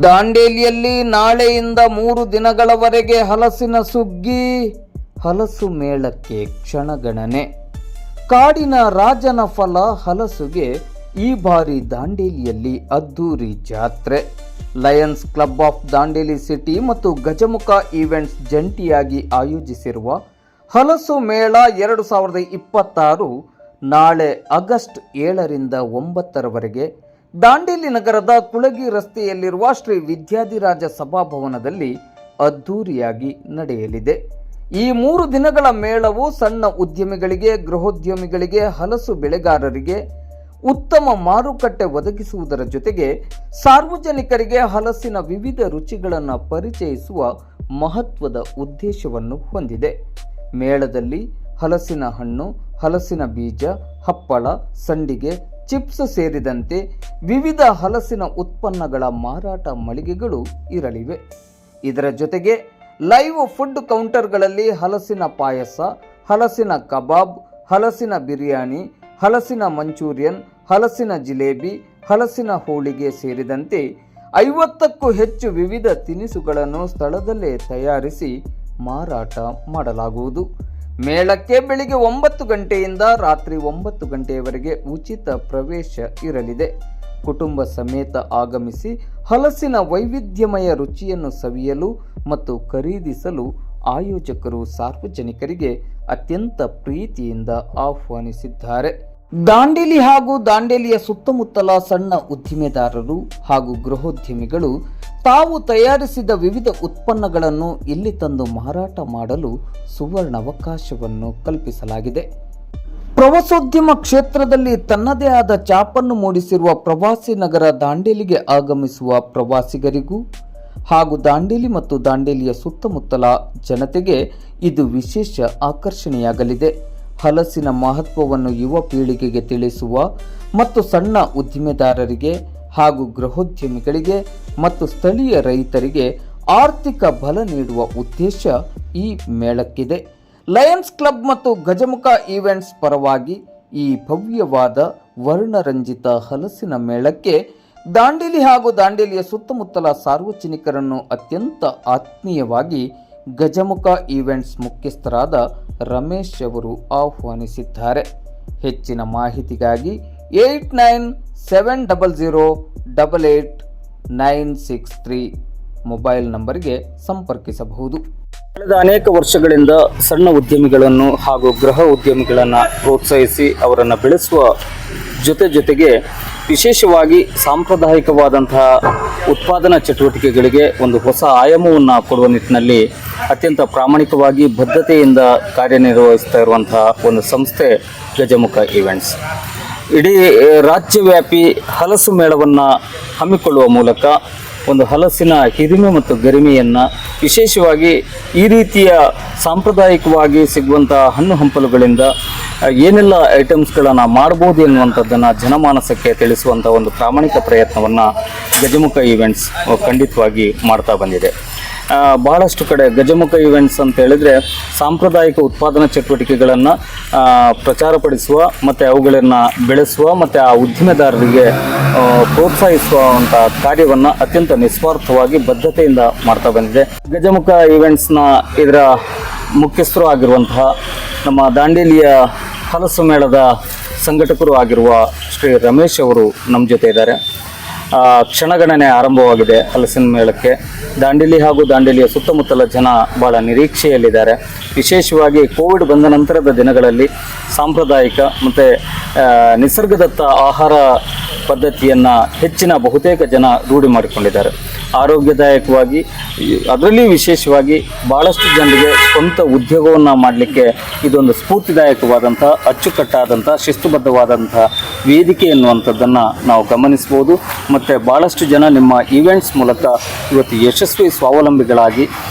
ದಾಂಡೇಲಿಯಲ್ಲಿ ನಾಳೆಯಿಂದ 3 ದಿನಗಳವರೆಗೆ ಹಲಸಿನ ಸುಗ್ಗಿ, ಹಲಸು ಮೇಳಕ್ಕೆ ಕ್ಷಣಗಣನೆ. ಕಾಡಿನ ರಾಜನ ಫಲ ಹಲಸುಗೆ ಈ ಬಾರಿ ದಾಂಡೇಲಿಯಲ್ಲಿ ಅದ್ದೂರಿ ಜಾತ್ರೆ. Lions club of Dandeli city ಮತ್ತು ಗಜಮುಖ ಈವೆಂಟ್ಸ್ ಜಂಟಿಯಾಗಿ ಆಯೋಜಿಸಿರುವ ಹಲಸು ಮೇಳ 2026 ನಾಳೆ ಆಗಸ್ಟ್ 7ರಿಂದ 9ರವರೆಗೆ ದಾಂಡೇಲಿ ನಗರದ ಕುಳಗಿ ರಸ್ತೆಯಲ್ಲಿರುವ ಶ್ರೀ ವಿದ್ಯಾಧಿರಾಜ ಸಭಾಭವನದಲ್ಲಿ ಅದ್ದೂರಿಯಾಗಿ ನಡೆಯಲಿದೆ. ಈ 3 ದಿನಗಳ ಮೇಳವು ಸಣ್ಣ ಉದ್ಯಮಿಗಳಿಗೆ, ಗೃಹೋದ್ಯಮಿಗಳಿಗೆ, ಹಲಸು ಬೆಳೆಗಾರರಿಗೆ ಉತ್ತಮ ಮಾರುಕಟ್ಟೆ ಒದಗಿಸುವುದರ ಜೊತೆಗೆ ಸಾರ್ವಜನಿಕರಿಗೆ ಹಲಸಿನ ವಿವಿಧ ರುಚಿಗಳನ್ನು ಪರಿಚಯಿಸುವ ಮಹತ್ವದ ಉದ್ದೇಶವನ್ನು ಹೊಂದಿದೆ. ಮೇಳದಲ್ಲಿ ಹಲಸಿನ ಹಣ್ಣು, ಹಲಸಿನ ಬೀಜ, ಹಪ್ಪಳ, ಸಂಡಿಗೆ, ಚಿಪ್ಸ್ ಸೇರಿದಂತೆ ವಿವಿಧ ಹಲಸಿನ ಉತ್ಪನ್ನಗಳ ಮಾರಾಟ ಮಳಿಗೆಗಳು ಇರಲಿವೆ. ಇದರ ಜೊತೆಗೆ ಲೈವ್ ಫುಡ್ ಕೌಂಟರ್ಗಳಲ್ಲಿ ಹಲಸಿನ ಪಾಯಸ, ಹಲಸಿನ ಕಬಾಬ್, ಹಲಸಿನ ಬಿರಿಯಾನಿ, ಹಲಸಿನ ಮಂಚೂರಿಯನ್, ಹಲಸಿನ ಜಿಲೇಬಿ, ಹಲಸಿನ ಹೋಳಿಗೆ ಸೇರಿದಂತೆ 50ಕ್ಕೂ ಹೆಚ್ಚು ವಿವಿಧ ತಿನಿಸುಗಳನ್ನು ಸ್ಥಳದಲ್ಲೇ ತಯಾರಿಸಿ ಮಾರಾಟ ಮಾಡಲಾಗುವುದು. ಮೇಳಕ್ಕೆ ಬೆಳಿಗ್ಗೆ 9 ಗಂಟೆಯಿಂದ ರಾತ್ರಿ 9 ಗಂಟೆಯವರೆಗೆ ಉಚಿತ ಪ್ರವೇಶ ಇರಲಿದೆ. ಕುಟುಂಬ ಸಮೇತ ಆಗಮಿಸಿ ಹಲಸಿನ ವೈವಿಧ್ಯಮಯ ರುಚಿಯನ್ನು ಸವಿಯಲು ಮತ್ತು ಖರೀದಿಸಲು ಆಯೋಜಕರು ಸಾರ್ವಜನಿಕರಿಗೆ ಅತ್ಯಂತ ಪ್ರೀತಿಯಿಂದ ಆಹ್ವಾನಿಸಿದ್ದಾರೆ. ದಾಂಡೇಲಿ ಹಾಗೂ ದಾಂಡೇಲಿಯ ಸುತ್ತಮುತ್ತಲ ಸಣ್ಣ ಉದ್ದಿಮೆದಾರರು ಹಾಗೂ ಗೃಹೋದ್ಯಮಿಗಳು ತಾವು ತಯಾರಿಸಿದ ವಿವಿಧ ಉತ್ಪನ್ನಗಳನ್ನು ಇಲ್ಲಿ ತಂದು ಮಾರಾಟ ಮಾಡಲು ಸುವರ್ಣಾವಕಾಶವನ್ನು ಕಲ್ಪಿಸಲಾಗಿದೆ. ಪ್ರವಾಸೋದ್ಯಮ ಕ್ಷೇತ್ರದಲ್ಲಿ ತನ್ನದೇ ಆದ ಛಾಪನ್ನು ಮೂಡಿಸಿರುವ ಪ್ರವಾಸಿ ನಗರ ದಾಂಡೇಲಿಗೆ ಆಗಮಿಸುವ ಪ್ರವಾಸಿಗರಿಗೂ ಹಾಗೂ ದಾಂಡೇಲಿ ಮತ್ತು ದಾಂಡೇಲಿಯ ಸುತ್ತಮುತ್ತಲ ಜನತೆಗೆ ಇದು ವಿಶೇಷ ಆಕರ್ಷಣೆಯಾಗಲಿದೆ. ಹಲಸಿನ ಮಹತ್ವವನ್ನು ಯುವ ಪೀಳಿಗೆಗೆ ತಿಳಿಸುವ ಮತ್ತು ಸಣ್ಣ ಉದ್ದಿಮೆದಾರರಿಗೆ ಹಾಗೂ ಗೃಹೋದ್ಯಮಿಗಳಿಗೆ ಮತ್ತು ಸ್ಥಳೀಯ ರೈತರಿಗೆ ಆರ್ಥಿಕ ಬಲ ನೀಡುವ ಉದ್ದೇಶ ಈ ಮೇಳಕ್ಕಿದೆ. ಲಯನ್ಸ್ ಕ್ಲಬ್ ಮತ್ತು ಗಜಮುಖ ಈವೆಂಟ್ಸ್ ಪರವಾಗಿ ಈ ಭವ್ಯವಾದ ವರ್ಣರಂಜಿತ ಹಲಸಿನ ಮೇಳಕ್ಕೆ ದಾಂಡೇಲಿ ಹಾಗೂ ದಾಂಡೇಲಿಯ ಸುತ್ತಮುತ್ತಲ ಸಾರ್ವಜನಿಕರನ್ನು ಅತ್ಯಂತ ಆತ್ಮೀಯವಾಗಿ ಗಜಮುಖ ಈವೆಂಟ್ಸ್ ಮುಖ್ಯಸ್ಥರಾದ ರಮೇಶ್ ಅವರು ಆಹ್ವಾನಿಸಿದ್ದಾರೆ. ಹೆಚ್ಚಿನ ಮಾಹಿತಿಗಾಗಿ 8970088963 ಮೊಬೈಲ್ ನಂಬರ್ಗೆ ಸಂಪರ್ಕಿಸಬಹುದು. ಕಳೆದ ಅನೇಕ ವರ್ಷಗಳಿಂದ ಸಣ್ಣ ಉದ್ಯಮಿಗಳನ್ನು ಹಾಗೂ ಗೃಹ ಉದ್ಯಮಿಗಳನ್ನು ಪ್ರೋತ್ಸಾಹಿಸಿ ಅವರನ್ನು ಬೆಳೆಸುವ ಜೊತೆಗೆ ವಿಶೇಷವಾಗಿ ಸಾಂಪ್ರದಾಯಿಕವಾದಂತಹ ಉತ್ಪಾದನಾ ಚಟುವಟಿಕೆಗಳಿಗೆ ಒಂದು ಹೊಸ ಆಯಾಮವನ್ನು ಕೊಡುವ ನಿಟ್ಟಿನಲ್ಲಿ ಅತ್ಯಂತ ಪ್ರಾಮಾಣಿಕವಾಗಿ ಬದ್ಧತೆಯಿಂದ ಕಾರ್ಯನಿರ್ವಹಿಸ್ತಾ ಇರುವಂತಹ ಒಂದು ಸಂಸ್ಥೆ ಗಜಮುಖ ಈವೆಂಟ್ಸ್. ಇಡೀ ರಾಜ್ಯವ್ಯಾಪಿ ಹಲಸು ಮೇಳವನ್ನು ಹಮ್ಮಿಕೊಳ್ಳುವ ಮೂಲಕ ಒಂದು ಹಲಸಿನ ಹಿರಿಮೆ ಮತ್ತು ಗರಿಮೆಯನ್ನು ವಿಶೇಷವಾಗಿ ಈ ರೀತಿಯ ಸಾಂಪ್ರದಾಯಿಕವಾಗಿ ಸಿಗುವಂಥ ಹಣ್ಣು ಹಂಪಲುಗಳಿಂದ ಏನೆಲ್ಲ ಐಟಮ್ಸ್ಗಳನ್ನು ಮಾಡ್ಬೋದು ಎನ್ನುವಂಥದ್ದನ್ನು ಜನಮಾನಸಕ್ಕೆ ತಿಳಿಸುವಂಥ ಒಂದು ಪ್ರಾಮಾಣಿಕ ಪ್ರಯತ್ನವನ್ನು ಗಜಮುಖ ಈವೆಂಟ್ಸ್ ಖಂಡಿತವಾಗಿ ಮಾಡ್ತಾ ಬಂದಿದೆ. ಬಹಳಷ್ಟು ಕಡೆ ಗಜಮುಖ ಈವೆಂಟ್ಸ್ ಅಂತ ಹೇಳಿದರೆ ಸಾಂಪ್ರದಾಯಿಕ ಉತ್ಪಾದನಾ ಚಟುವಟಿಕೆಗಳನ್ನು ಪ್ರಚಾರಪಡಿಸುವ ಮತ್ತು ಅವುಗಳನ್ನು ಬೆಳೆಸುವ ಮತ್ತು ಆ ಉದ್ದಿಮೆದಾರರಿಗೆ ಪ್ರೋತ್ಸಾಹಿಸುವಂಥ ಕಾರ್ಯವನ್ನು ಅತ್ಯಂತ ನಿಸ್ವಾರ್ಥವಾಗಿ ಬದ್ಧತೆಯಿಂದ ಮಾಡ್ತಾ ಬಂದಿದೆ. ಗಜಮುಖ ಈವೆಂಟ್ಸ್ನ ಇದರ ಮುಖ್ಯಸ್ಥರು ಆಗಿರುವಂತಹ ನಮ್ಮ ದಾಂಡೇಲಿಯ ಹಲಸು ಮೇಳದ ಸಂಘಟಕರು ಆಗಿರುವ ಶ್ರೀ ರಮೇಶ್ ಅವರು ನಮ್ಮ ಜೊತೆ ಇದ್ದಾರೆ. ಕ್ಷಣಗಣನೆ ಆರಂಭವಾಗಿದೆ ಹಲಸಿನ ಮೇಳಕ್ಕೆ. ದಾಂಡೇಲಿ ಹಾಗೂ ದಾಂಡೇಲಿಯ ಸುತ್ತಮುತ್ತಲ ಜನ ಭಾಳ ನಿರೀಕ್ಷೆಯಲ್ಲಿದ್ದಾರೆ. ವಿಶೇಷವಾಗಿ ಕೋವಿಡ್ ಬಂದ ನಂತರದ ದಿನಗಳಲ್ಲಿ ಸಾಂಪ್ರದಾಯಿಕ ಮತ್ತು ನಿಸರ್ಗದತ್ತ ಆಹಾರ ಪದ್ಧತಿಯನ್ನು ಹೆಚ್ಚಿನ ಬಹುತೇಕ ಜನ ರೂಢಿ ಮಾಡಿಕೊಂಡಿದ್ದಾರೆ. ಆರೋಗ್ಯದಾಯಕವಾಗಿ ಅದರಲ್ಲಿ ವಿಶೇಷವಾಗಿ ಭಾಳಷ್ಟು ಜನರಿಗೆ ಸ್ವಂತ ಉದ್ಯೋಗವನ್ನು ಮಾಡಲಿಕ್ಕೆ ಇದೊಂದು ಸ್ಫೂರ್ತಿದಾಯಕವಾದಂಥ ಅಚ್ಚುಕಟ್ಟಾದಂಥ ಶಿಸ್ತುಬದ್ಧವಾದಂಥ ವೇದಿಕೆ ಎನ್ನುವಂಥದ್ದನ್ನು ನಾವು ಗಮನಿಸ್ಬೋದು. ಮತ್ತು ಭಾಳಷ್ಟು ಜನ ನಿಮ್ಮ ಈವೆಂಟ್ಸ್ ಮೂಲಕ ಇವತ್ತು ಯಶಸ್ವಿ ಸ್ವಾವಲಂಬಿಗಳಾಗಿ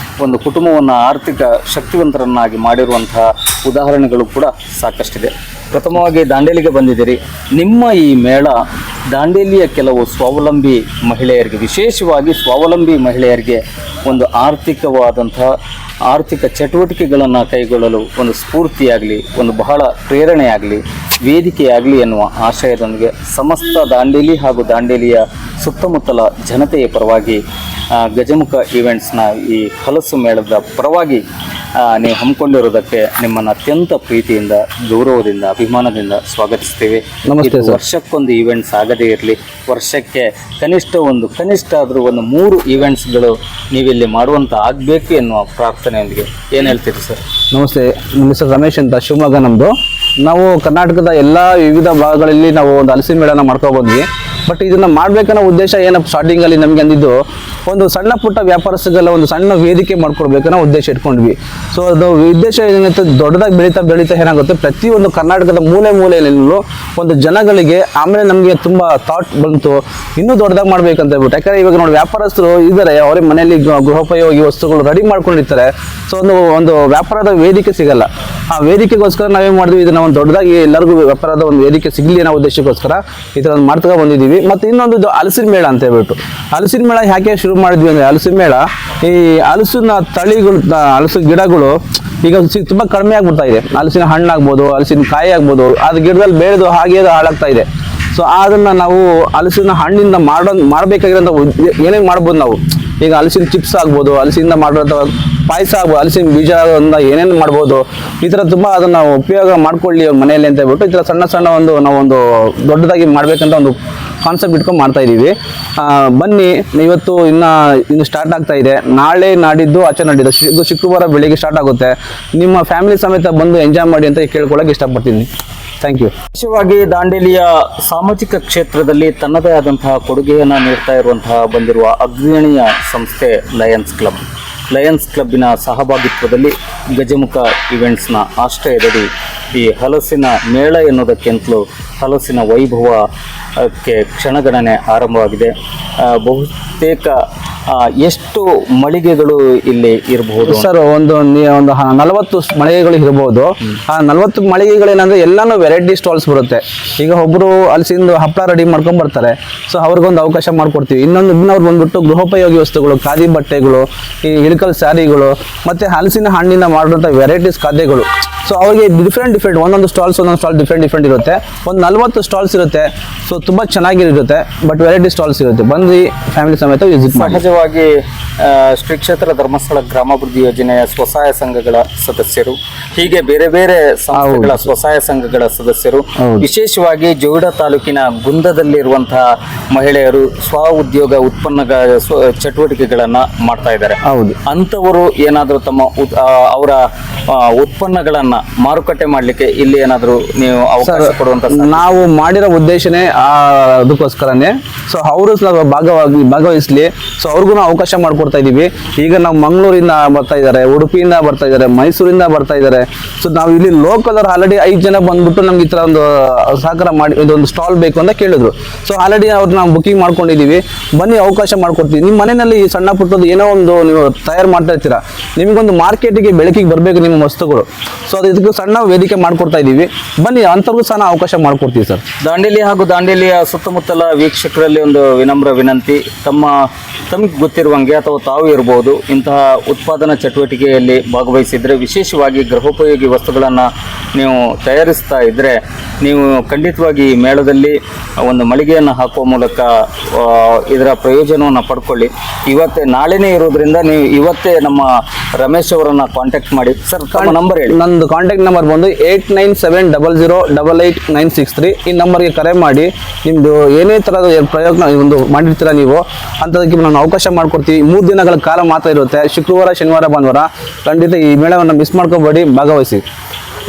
ಒಂದು ಕುಟುಂಬವನ್ನು ಆರ್ಥಿಕ ಶಕ್ತಿವಂತರನ್ನಾಗಿ ಮಾಡಿರುವಂತಹ ಉದಾಹರಣೆಗಳು ಕೂಡ ಸಾಕಷ್ಟಿದೆ. ಪ್ರಥಮವಾಗಿ ದಾಂಡೇಲಿಗೆ ಬಂದಿದ್ದೀರಿ. ನಿಮ್ಮ ಈ ಮೇಳ ದಾಂಡೇಲಿಯ ಕೆಲವು ಸ್ವಾವಲಂಬಿ ಮಹಿಳೆಯರಿಗೆ, ವಿಶೇಷವಾಗಿ ಸ್ವಾವಲಂಬಿ ಮಹಿಳೆಯರಿಗೆ ಒಂದು ಆರ್ಥಿಕ ಚಟುವಟಿಕೆಗಳನ್ನು ಕೈಗೊಳ್ಳಲು ಒಂದು ಸ್ಫೂರ್ತಿಯಾಗಲಿ, ಒಂದು ಬಹಳ ಪ್ರೇರಣೆಯಾಗಲಿ, ವೇದಿಕೆಯಾಗಲಿ ಎನ್ನುವ ಆಶಯದೊಂದಿಗೆ ಸಮಸ್ತ ದಾಂಡೇಲಿ ಹಾಗೂ ದಾಂಡೇಲಿಯ ಸುತ್ತಮುತ್ತಲ ಜನತೆಯ ಪರವಾಗಿ ಗಜಮುಖ ಈವೆಂಟ್ಸ್ನ ಈ ಹಲಸು ಮೇಳದ ಪರವಾಗಿ ನೀವು ಹಮ್ಮಿಕೊಂಡಿರೋದಕ್ಕೆ ನಿಮ್ಮನ್ನು ಅತ್ಯಂತ ಪ್ರೀತಿಯಿಂದ, ಗೌರವದಿಂದ, ಅಭಿಮಾನದಿಂದ ಸ್ವಾಗತಿಸ್ತೇವೆ. ನಮಸ್ತೆ ಸರ್. ವರ್ಷಕ್ಕೊಂದು ಈವೆಂಟ್ಸ್ ಆಗದೇ ಇರಲಿ, ವರ್ಷಕ್ಕೆ ಕನಿಷ್ಠ ಆದರೂ ಒಂದು 3 ಈವೆಂಟ್ಸ್ಗಳು ನೀವಿಲ್ಲಿ ಮಾಡುವಂಥ ಆಗಬೇಕು ಎನ್ನುವ ಪ್ರಾರ್ಥನೆಯೊಂದಿಗೆ ಏನು ಹೇಳ್ತೀರಿ ಸರ್? ನಮಸ್ತೆ, ನಮ್ಮ ಹೆಸರು ರಮೇಶ್ ಅಂತ, ಶಿವಮೊಗ್ಗ ನಮ್ಮದು. ನಾವು ಕರ್ನಾಟಕದ ಎಲ್ಲ ವಿವಿಧ ಭಾಗಗಳಲ್ಲಿ ನಾವು ಒಂದು ಹಲಸಿನ ಮೇಳನ ಮಾಡ್ಕೊಬಂದ್ವಿ. ಬಟ್ ಇದನ್ನು ಮಾಡಬೇಕನ್ನೋ ಉದ್ದೇಶ ಏನಪ್ಪ, ಸ್ಟಾರ್ಟಿಂಗಲ್ಲಿ ನಮಗೆ ಅಂದಿದ್ದು ಒಂದು ಸಣ್ಣ ಪುಟ್ಟ ವ್ಯಾಪಾರಸ್ಥರಿಗೆಲ್ಲ ಒಂದು ಸಣ್ಣ ವೇದಿಕೆ ಮಾಡ್ಕೊಡ್ಬೇಕನ್ನೋ ಉದ್ದೇಶ ಇಟ್ಕೊಂಡ್ವಿ. ಸೊ ಅದು ಉದ್ದೇಶ ಏನಾಗುತ್ತೆ, ದೊಡ್ಡದಾಗಿ ಬೆಳೀತಾ ಏನಾಗುತ್ತೆ, ಪ್ರತಿಯೊಂದು ಕರ್ನಾಟಕದ ಮೂಲೆಯಲ್ಲೂ ಒಂದು ಜನಗಳಿಗೆ ಆಮೇಲೆ ನಮಗೆ ತುಂಬ ಥಾಟ್ ಬಂತು ಇನ್ನೂ ದೊಡ್ಡದಾಗಿ ಮಾಡ್ಬೇಕಂತ ಹೇಳ್ಬಿಟ್ಟು. ಯಾಕಂದರೆ ಇವಾಗ ನೋಡಿ, ವ್ಯಾಪಾರಸ್ಥರು ಇದ್ದಾರೆ, ಅವರೇ ಮನೆಯಲ್ಲಿ ಗೃಹೋಪಯೋಗಿ ವಸ್ತುಗಳು ರೆಡಿ ಮಾಡ್ಕೊಂಡಿರ್ತಾರೆ. ಸೊ ಒಂದು ವ್ಯಾಪಾರದ ವೇದಿಕೆ ಸಿಗಲ್ಲ. ಆ ವೇದಿಕೆಗೋಸ್ಕರ ನಾವೇನು ಮಾಡಿದ್ವಿ, ಇದನ್ನ ಒಂದು ದೊಡ್ಡದಾಗಿ ಎಲ್ಲರಿಗೂ ವ್ಯಾಪಾರದ ಒಂದು ವೇದಿಕೆ ಸಿಗಲಿ ಅನ್ನೋ ಉದ್ದೇಶಕ್ಕೋಸ್ಕರ ಈ ಥರ ಒಂದು ಮಾಡ್ತಾ ಬಂದಿದ್ದೀವಿ. ಮತ್ತು ಇನ್ನೊಂದು ಹಲಸಿನ ಮೇಳ ಅಂತ ಹೇಳ್ಬಿಟ್ಟು. ಹಲಸಿನ ಮೇಳ ಯಾಕೆ ಶುರು ಮಾಡಿದ್ವಿ ಅಂದರೆ, ಹಲಸಿನ ಮೇಳ ಈ ಹಲಸಿನ ತಳಿಗಳು, ಹಲಸಿನ ಗಿಡಗಳು ಈಗ ತುಂಬ ಕಡಿಮೆ ಆಗ್ಬಿಡ್ತಾ ಇದೆ. ಹಲಸಿನ ಹಣ್ಣಾಗ್ಬೋದು, ಹಲಸಿನ ಕಾಯಿ ಆಗ್ಬೋದು, ಅದು ಗಿಡದಲ್ಲಿ ಬೆಳೆದು ಹಾಗೆ ಅದು ಹಾಳಾಗ್ತಾ ಇದೆ. ಸೊ ಅದನ್ನು ನಾವು ಹಲಸಿನ ಹಣ್ಣಿಂದ ಮಾಡಬೇಕಾಗಿರೋಂಥ ಏನೇನು ಮಾಡ್ಬೋದು ನಾವು, ಈಗ ಹಲಸಿನ ಚಿಪ್ಸ್ ಆಗ್ಬೋದು, ಹಲಸಿನಿಂದ ಮಾಡಿರೋಂಥ ಪಾಯಸ ಆಗ್ಬೋದು, ಹಲಸಿನ ಬೀಜದಿಂದ ಏನೇನು ಮಾಡ್ಬೋದು, ಈ ಥರ ತುಂಬ ಅದನ್ನು ಉಪಯೋಗ ಮಾಡ್ಕೊಳ್ಳಿ ಅವ್ರ ಮನೆಯಲ್ಲಿ ಅಂತ ಹೇಳ್ಬಿಟ್ಟು ಈ ಥರ ಸಣ್ಣ ನಾವೊಂದು ದೊಡ್ಡದಾಗಿ ಮಾಡಬೇಕಂತ ಒಂದು ಕಾನ್ಸೆಪ್ಟ್ ಇಟ್ಕೊಂಡು ಮಾಡ್ತಾ ಇದ್ದೀವಿ. ಬನ್ನಿ, ಇವತ್ತು ಇನ್ನು ಸ್ಟಾರ್ಟ್ ಆಗ್ತಾ ಇದೆ. ನಾಳೆ ನಾಡಿದ್ದು ಇದು ಶುಕ್ರವಾರ ಬೆಳಿಗ್ಗೆ ಸ್ಟಾರ್ಟ್ ಆಗುತ್ತೆ. ನಿಮ್ಮ ಫ್ಯಾಮಿಲಿ ಸಮೇತ ಬಂದು ಎಂಜಾಯ್ ಮಾಡಿ ಅಂತ ಕೇಳ್ಕೊಳ್ಳೋಕೆ ಇಷ್ಟಪಡ್ತೀನಿ. Thank you. ವಿಶೇಷವಾಗಿ ದಾಂಡೇಲಿಯ ಸಾಮಾಜಿಕ ಕ್ಷೇತ್ರದಲ್ಲಿ ತನ್ನದೇ ಆದಂತಹ ಕೊಡುಗೆಯನ್ನು ನೀಡ್ತಾ ಬಂದಿರುವ ಅಗ್ರಣೀಯ ಸಂಸ್ಥೆ ಲಯನ್ಸ್ ಕ್ಲಬ್ಬಿನ ಸಹಭಾಗಿತ್ವದಲ್ಲಿ ಗಜಮುಖ ಈವೆಂಟ್ಸ್ನ ಆಶ್ರಯದಡಿ ಈ ಹಲಸಿನ ಮೇಳ ಎನ್ನುವುದಕ್ಕಿಂತಲೂ ಹಲಸಿನ ವೈಭವಕ್ಕೆ ಕ್ಷಣಗಣನೆ ಆರಂಭವಾಗಿದೆ. ಬಹುತೇಕ ಎಷ್ಟು ಮಳಿಗೆಗಳು ಇಲ್ಲಿ ಇರಬಹುದು ಸರ್? ಒಂದು 40 ಮಳಿಗೆಗಳು ಇರಬಹುದು. ಆ 40 ಮಳಿಗೆಗಳೇನಂದ್ರೆ ಎಲ್ಲಾನು ವೆರೈಟಿ ಸ್ಟಾಲ್ಸ್ ಬರುತ್ತೆ. ಈಗ ಒಬ್ರು ಹಲಸಿಂದು ಹಪ್ಪಳ ರೆಡಿ ಮಾಡ್ಕೊಂಡ್ ಬರ್ತಾರೆ, ಸೊ ಅವ್ರಿಗೊಂದು ಅವಕಾಶ ಮಾಡ್ಕೊಡ್ತೀವಿ. ಇನ್ನೊಂದು ಬಂದ್ಬಿಟ್ಟು ಗೃಹೋಪಯೋಗಿ ವಸ್ತುಗಳು, ಖಾದಿ ಬಟ್ಟೆಗಳು, ಈ ಇಳಕಲ್ ಸ್ಯಾರಿಗಳು, ಮತ್ತೆ ಹಲಸಿನ ಹಣ್ಣಿಂದ ಮಾಡಿರುವಂಥ ವೆರೈಟೀಸ್ ಖಾದ್ಯಗಳು. ಸೊ ಅವ್ರಿಗೆ ಡಿಫ್ರೆಂಟ್ ಒಂದೊಂದು ಸ್ಟಾಲ್ ಡಿಫ್ರೆಂಟ್ ಇರುತ್ತೆ. ಒಂದು 40 ಸ್ಟಾಲ್ಸ್ ಇರುತ್ತೆ. ಸೊ ತುಂಬ ಚೆನ್ನಾಗಿರುತ್ತೆ. ಬಟ್ ವೆರೈಟಿ ಸ್ಟಾಲ್ಸ್ ಇರುತ್ತೆ. ಬಂದು ಫ್ಯಾಮಿಲಿ ಸಮೇತ ವಿಸಿಟ್ ಮಾಡಿ. ಸಹಜವಾಗಿ ಶ್ರೀ ಕ್ಷೇತ್ರ ಧರ್ಮಸ್ಥಳ ಗ್ರಾಮಾಭಿವೃದ್ಧಿ ಯೋಜನೆಯ ಸ್ವಸಹಾಯ ಸಂಘಗಳ ಸದಸ್ಯರು, ಹೀಗೆ ಬೇರೆ ಬೇರೆ ಸಂಸ್ಥೆಗಳ ಸ್ವಸಹಾಯ ಸಂಘಗಳ ಸದಸ್ಯರು, ವಿಶೇಷವಾಗಿ ಜೋಯಿಡಾ ತಾಲೂಕಿನ ಗುಂದದಲ್ಲಿರುವಂತಹ ಮಹಿಳೆಯರು ಸ್ವ ಉದ್ಯೋಗ ಉತ್ಪನ್ನಗಳ ಚಟುವಟಿಕೆಗಳನ್ನ ಮಾಡ್ತಾ ಇದ್ದಾರೆ. ಹೌದು, ಅಂಥವರು ಏನಾದರೂ ಅವರ ಉತ್ಪನ್ನಗಳನ್ನ ಮಾರುಕಟ್ಟೆ ಮಾಡ್ಲಿಕ್ಕೆ ಇಲ್ಲಿ ಏನಾದರೂ ನೀವು ಅವಕಾಶ ಕೊಡುವಂತ? ನಾವು ಮಾಡಿರೋ ಉದ್ದೇಶನೇ ಅದಕ್ಕೋಸ್ಕರನೇ. ಸೊ ಅವರು ಭಾಗವಹಿಸ್ಲಿ. ಸೊ ಅವ್ರಿಗೂ ಅವಕಾಶ ಮಾಡ್ಕೊಡ್ತಾ ಇದೀವಿ. ಈಗ ನಾವು ಮಂಗಳೂರಿಂದ ಬರ್ತಾ ಇದ್ದಾರೆ, ಉಡುಪಿಯಿಂದ ಬರ್ತಾ ಇದ್ದಾರೆ, ಮೈಸೂರಿಂದ ಬರ್ತಾ ಇದ್ದಾರೆ. ಸೊ ನಾವು ಇಲ್ಲಿ ಲೋಕಲ್ ಅವ್ರು ಆಲ್ರೆಡಿ 5 ಜನ ಬಂದ್ಬಿಟ್ಟು ನಮ್ಗೆ ಈ ತರ ಒಂದು ಸಹಕಾರ ಮಾಡಿ ಇದೊಂದು ಸ್ಟಾಲ್ ಬೇಕು ಅಂತ ಕೇಳಿದ್ರು. ಸೊ ಆಲ್ರೆಡಿ ಅವ್ರು ನಾವು ಬುಕಿಂಗ್ ಮಾಡ್ಕೊಂಡಿದೀವಿ. ಬನ್ನಿ, ಅವಕಾಶ ಮಾಡ್ಕೊಡ್ತೀವಿ. ನಿಮ್ಮ ಮನೆಯಲ್ಲಿ ಸಣ್ಣ ಪುಟ್ಟದ್ದು ಏನೋ ಒಂದು ನೀವು ತಯಾರು ಮಾಡ್ತಾ ಇರ್ತೀರಾ, ನಿಮಗೊಂದು ಮಾರ್ಕೆಟಿಗೆ ಬೆಳಕಿಗೆ ಬರಬೇಕು ನಿಮ್ಮ ವಸ್ತುಗಳು. ಸೊ ಇದಕ್ಕೂ ಸಣ್ಣ ವೇದಿಕೆ ಮಾಡ್ಕೊಡ್ತಾ ಇದ್ದೀವಿ. ಬನ್ನಿ, ಅಂಥವ್ರಿಗೂ ಸಹ ಅವಕಾಶ ಮಾಡ್ಕೊಡ್ತೀವಿ ಸರ್. ದಾಂಡೇಲಿ ಹಾಗೂ ದಾಂಡೇಲಿಯ ಸುತ್ತಮುತ್ತಲ ವೀಕ್ಷಕರಲ್ಲಿ ಒಂದು ವಿನಮ್ರ ವಿನಂತಿ, ತಮಗೆ ಗೊತ್ತಿರುವಂಗೆ ಅಥವಾ ತಾವು ಇರಬಹುದು ಇಂತಹ ಉತ್ಪಾದನಾ ಚಟುವಟಿಕೆಯಲ್ಲಿ ಭಾಗವಹಿಸಿದರೆ, ವಿಶೇಷವಾಗಿ ಗೃಹೋಪಯೋಗಿ ವಸ್ತುಗಳನ್ನು ನೀವು ತಯಾರಿಸ್ತಾ ಇದ್ದರೆ, ನೀವು ಖಂಡಿತವಾಗಿ ಈ ಮೇಳದಲ್ಲಿ ಒಂದು ಮಳಿಗೆಯನ್ನು ಹಾಕುವ ಮೂಲಕ ಇದರ ಪ್ರಯೋಜನವನ್ನು ಪಡ್ಕೊಳ್ಳಿ. ನಾಳೆನೇ ಇರೋದ್ರಿಂದ ನೀವು ಇವತ್ತೇ ನಮ್ಮ ರಮೇಶ್ ಅವರನ್ನು ಕಾಂಟ್ಯಾಕ್ಟ್ ಮಾಡಿ. ಸರ್, ತಮ್ಮ ನಂಬರ್ ಹೇಳಿ. ನಂದು ಕಾಂಟ್ಯಾಕ್ಟ್ ನಂಬರ್ ಬಂದು 897000889663. ಈ ನಂಬರ್ಗೆ ಕರೆ ಮಾಡಿ ನಿಮ್ಮದು ಏನೇ ಥರದ ಪ್ರಯೋಗ ಒಂದು ಮಾಡಿರ್ತೀರ ನೀವು ಅಂಥದಕ್ಕೆ ನಾನು ಅವಕಾಶ ಮಾಡಿಕೊಡ್ತೀವಿ. 3 ದಿನಗಳ ಕಾಲ ಮಾತ್ರ ಇರುತ್ತೆ, ಶುಕ್ರವಾರ, ಶನಿವಾರ, ಭಾನುವಾರ. ಖಂಡಿತ ಈ ಮೇಳವನ್ನು ಮಿಸ್ ಮಾಡ್ಕೋಬೇಡಿ, ಭಾಗವಹಿಸಿ.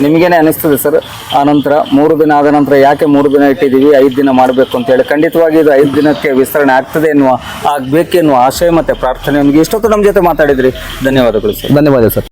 ನಿಮಗೇನೆ ಅನಿಸ್ತದೆ ಸರ್, ಆ ನಂತರ 3 ದಿನ ಆದ ನಂತರ ಯಾಕೆ 3 ದಿನ ಇಟ್ಟಿದ್ದೀವಿ, 5 ದಿನ ಮಾಡಬೇಕು ಅಂತೇಳಿ? ಖಂಡಿತವಾಗಿ ಇದು 5 ದಿನಕ್ಕೆ ವಿಸ್ತರಣೆ ಆಗಬೇಕೆನ್ನುವ ಆಶಯ ಮತ್ತು ಪ್ರಾರ್ಥನೆಯೊಂದಿಗೆ ಇಷ್ಟೊತ್ತು ನಮ್ಮ ಜೊತೆ ಮಾತಾಡಿದ್ರಿ. ಧನ್ಯವಾದಗಳು ಸರ್. ಧನ್ಯವಾದ ಸರ್.